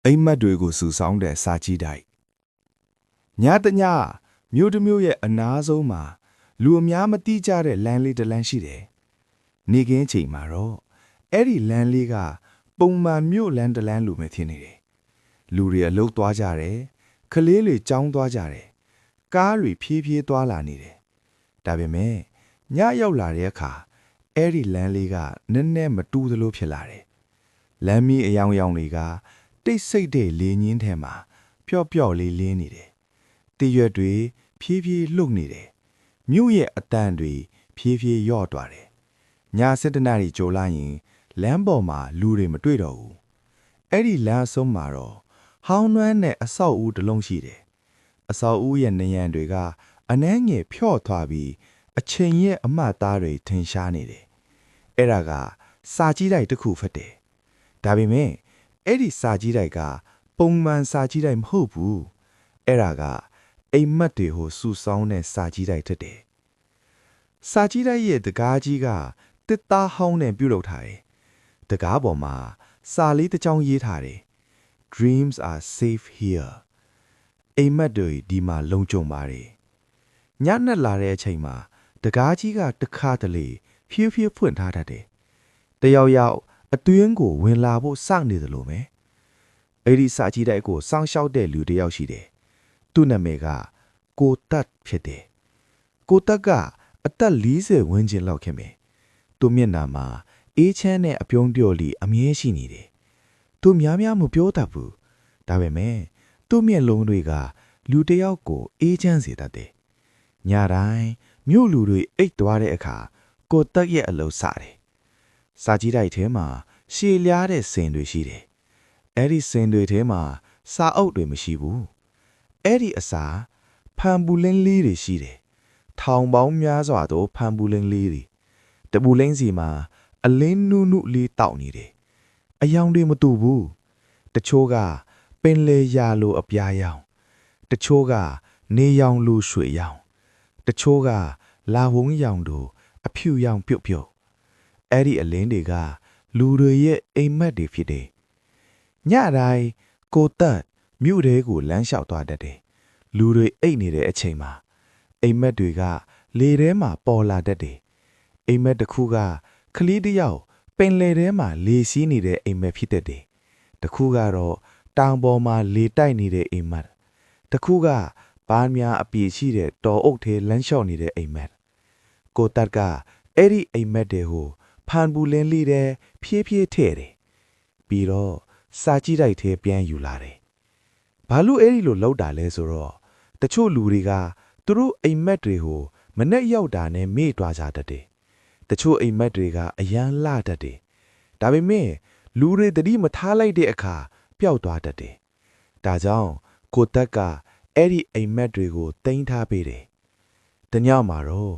အိမ်မက်တွေကိုစုဆောင်းတဲ့စာကြည့်တိုက်ညတညမြို့တစ်မြို့ရဲ့အနားဆုံးမှာလူအများမတိကြတဲ့လမ်းလေးတစ်လမ်းရှိတယ်။နေကင်းချိန်မှာတော့အဲ့ဒီလမ်းလေးကပုံမှန်မြို့လမ်းတစ်လမ်းလိုပဲဖြစ်နေတယ်။လူတွေအလုပ်သွားကြတယ်။ကလေးတွေကျောင်းသွားကြတယ်။ကားတွေဖြည်းဖြည်းသွားလာနေတယ်။ဒါပေမဲ့ညရောက်လာတဲ့အခါအဲ့ဒီလမ်းလေးကနည်းနည်းမတူသလိုဖြစ်လာတယ်။လမ်းမီးအယောင်ယောင်တွေကတိတ်ဆိတ်တဲ့လေညင်းထဲမှာပျော့ပျော့လေးလင်းနေတယ်။တရွက်တွေဖြည်းဖြည်းလှုပ်နေတယ်။မြို့ရဲ့အတန်တွေဖြည်းဖြည်းလျော့သွားတယ်။ည7 နာရီကျော်လာရင်လမ်းပေါ်မှာလူတွေမတွေ့တော့ဘူး။အဲ့ဒီလမ်းဆုံးမှာတော့ဟောင်းနှွမ်းနဲ့အဆောက်အဦတစ်လုံးရှိတယ်။အဆောက်အဦရဲ့နံရံတွေကအနှဲငယ်ဖြော့သွားပြီးအချိန်ရဲ့အမှတ်သားတွေထင်ရှားနေတယ်။အဲ့ဒါကစာကြည့်တိုက်တစ်ခုဖတ်တယ်။ဒါပေမဲ့အဲ့ဒီစာကြည့်တိုက်ကပုံမှန်စာကြည့်တိုက်မဟုတ်ဘူးအဲ့ဒါကအိမ်မက်တွေကိုစုဆောင်းတဲ့စာကြည့်တိုက်ဖြစ်တယ်စာကြည့်တိုက်ရဲ့တကားကြီးကတစ်သားဟောင်းနဲ့ပြုလုပ်ထားတယ်တကားပေါ်မှာစာလေးတစ်ချောင်းရေးထားတယ် Dreams are safe here အိမ်မက်တွေဒီမှာလုံခြုံပါတယ်ညနဲ့လာတဲ့အချိန်မှာတကားကြီးကတစ်ခါတလေဖြည်းဖြည်းဖွင့်ထားတတ်တယ်တယောက်ယောက်အတွင်းကိုဝင်လာဖို့စောင့်နေတယ်လို့ပဲအဲ့ဒီစာကြည့်တိုက်ကိုစောင့်ရှောက်တဲ့လူတစ်ယောက်ရှိတယ်သူ့နာမည်ကကိုတက်ဖြစ်တယ်ကိုတက်ကအသက်40ဝန်းကျင်လောက်ခင်မယ်သူမျက်နှာမှာအေးချမ်းတဲ့အပြုံးပြော်လီအမြဲရှိနေတယ်သူများမပြောတတ်ဘူးဒါပေမဲ့သူ့မျက်လုံးတွေကလူတစ်ယောက်ကိုအေးချမ်းစေတတ်တယ်ညတိုင်းမြို့လူတွေအိတ်သွားတဲ့အခါကိုတက်ရဲ့အလုပ်စတယ်စာကြည့်တိုက်ထဲမှာရှည်လျားတဲ့စင်တွေရှိတယ်။အဲ့ဒီစင်တွေထဲမှာစာအုပ်တွေမရှိဘူး။အဲ့ဒီအစာဖန်ပူလင်းလေးတွေရှိတယ်။ထောင်ပေါင်းများစွာသောဖန်ပူလင်းလေးတွေတပူလင်းစီမှာအလင်းနုနုလေးတောက်နေတယ်။အယောင်တွေမတူဘူး။တချို့ကပင်လေရာလိုအပြားရောင်။တချို့ကနေရောင်လိုရွှေရောင်။တချို့ကလာဝုန်းရောင်တို့အဖြူရောင်ပြုတ်ပြုတ်အဲ့ဒီအလင်းတွေကလူတွေရဲ့အိမ်မက်တွေဖြစ်တယ်။ညတိုင်းကိုတက်မြို့ထဲကိုလမ်းလျှောက်သွားတတ်တယ်။လူတွေအိတ်နေတဲ့အချိန်မှာအိမ်မက်တွေကလေထဲမှာပေါ်လာတတ်တယ်။အိမ်မက်တစ်ခုကခလီးတစ်ယောက်ပင်လယ်ထဲမှာလေစီးနေတဲ့အိမ်မက်ဖြစ်တတ်တယ်။တစ်ခုကတော့တောင်ပေါ်မှာလေတိုက်နေတဲ့အိမ်မက်။တစ်ခုကပန်းများအပြည့်ရှိတဲ့တော်အုပ်ထဲလမ်းလျှောက်နေတဲ့အိမ်မက်။ကိုတက်ကအဲ့ဒီအိမ်မက်တွေကိုဖန်ပူလင်းလေးတဲ့ဖြည်းဖြည်းထည့်တယ်ပြီးတော့စာကြည့်တိုက်ထဲပြန်ယူလာတယ်ဘာလို့အဲ့ဒီလိုလောက်တာလဲဆိုတော့တချို့လူတွေကသူတို့အိမ်မက်တွေကိုမနဲ့ရောက်တာနဲ့မေ့သွားကြတတ်တယ်တချို့အိမ်မက်တွေကအရန်လှတတ်တယ်ဒါပေမဲ့လူတွေတတိမထားလိုက်တဲ့အခါပျောက်သွားတတ်တယ်ဒါကြောင့်ကိုတက်ကအဲ့ဒီအိမ်မက်တွေကိုတင်ထားပေးတယ်တညမှာတော့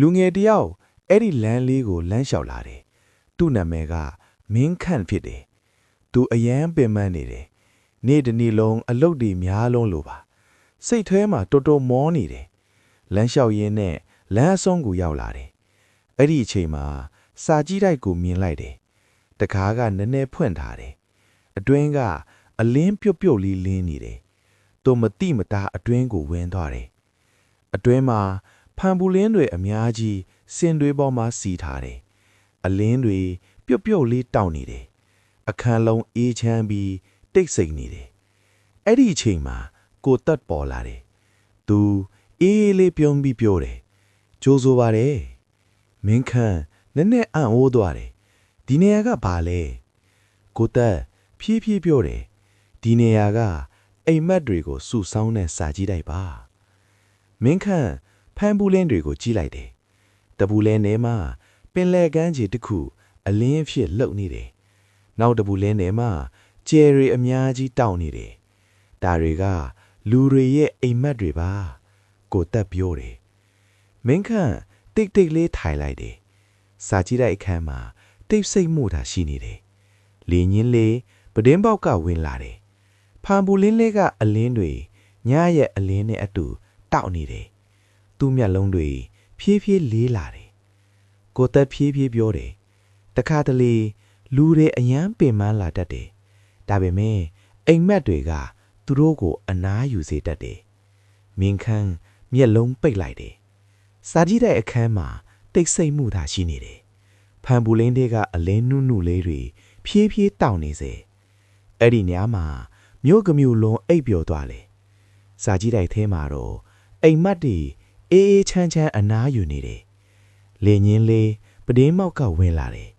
လူငယ်တယောက်အဲ့ဒီလမ်းလေးကိုလမ်းလျှောက်လာတယ်။သူ့နာမည်ကမင်းခန့်ဖြစ်တယ်။သူအယမ်းပင်ပန်းနေတယ်။နေ့တစ်နေ့လုံးအလုပ်တွေများလုံးလို့ပါ။စိတ်ထဲမှာတော်တော်မောနေတယ်။လမ်းလျှောက်ရင်းနဲ့လမ်းအဆုံးကိုရောက်လာတယ်။အဲ့ဒီအချိန်မှာစာကြည့်တိုက်ကိုမြင်လိုက်တယ်။တကားကနည်းနည်းဖွင့်ထားတယ်။အတွင်းကအလင်းပြုတ်ပြုတ်လေးလင်းနေတယ်။သူမတိမတာအတွင်းကိုဝင်သွားတယ်။အတွင်းမှာဖန်ပူလင်းတွေအများကြီးစင်တွေပေါ်မှာစီထားတယ်။အလင်းတွေပြုတ်ပြုတ်လေးတောက်နေတယ်။အခန်းလုံးအေးချမ်းပြီးတိတ်ဆိတ်နေတယ်။အဲ့ဒီအချိန်မှာကိုတက်ပေါ်လာတယ်။သူအေးလေးပြုံးပြီးပြောတယ်။ကြိုးဆိုပါတယ်။မင်းခန့်နည်းနည်းအံ့ဩသွားတယ်။ဒီနေရာကဘာလဲ။ကိုတက်ဖြည်းဖြည်းပြောတယ်။ဒီနေရာကအိမ်မက်တွေကိုစုဆောင်းတဲ့စာကြည့်တိုက်ပါ။မင်းခန့်ဖန်ပူလင်းတွေကိုကြည့်လိုက်တယ်။တပူလဲထဲမှာပင်လယ်ကမ်းခြေတစ်ခုအလင်းဖြစ်လှုပ်နေတယ်။နောက်တပူလဲထဲမှာကျယ်ရီအများကြီးတောက်နေတယ်။ဒါတွေကလူတွေရဲ့အိမ်မက်တွေပါ။ကိုတက်ပြောတယ်။မင်းခန့်တိတ်တိတ်လေးထိုင်လိုက်တယ်။စာကြည့်တဲ့အခန်းမှာတိတ်ဆိတ်မှုတာရှိနေတယ်။လေညင်းလေးပဒင်းပေါက်ကဝင်လာတယ်။ဖန်ပူလင်းလေးကအလင်းတွေညရဲ့အလင်းနဲ့အတူတောက်နေတယ်။သူ့မျက်လုံးတွေဖြည်းဖြည်းလေးလာတယ်။ကိုတက်ဖြည်းဖြည်းပြောတယ်။တခါတလေလူတွေအယမ်းပင်ပန်းလာတတ်တယ်။ဒါပေမဲ့ အိမ်မက်တွေကသူတို့ကိုအနားယူစေတတ်တယ်မင်းခန်းမျက်လုံးပိတ်လိုက်တယ်စာကြည့်တဲ့အခန်းမှာတိတ်ဆိတ်မှုသာရှိနေတယ်ဖန်ပူလင်းတွေကအလင်းနုနုလေးတွေဖြည်းဖြည်းတောင်နေစေအဲ့ဒီညမှာမြို့ကမျိုးလုံးအိပ်ပျော်သွားလေစာကြည့်တဲ့ထဲမှာတော့အိမ်မက်တွေအေးအေးချမ်းချမ်းအနားယူနေတယ်လေညင်းလေးပဒင်းမောက်ကဝင်လာတယ်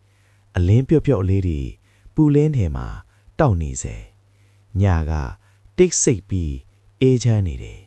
အလင်းပျော့ပျော့လေးတွေပူလင်းထဲမှာတောက်နေစေညကတိတ်ဆိတ်ပြီးအေးချမ်းနေတယ်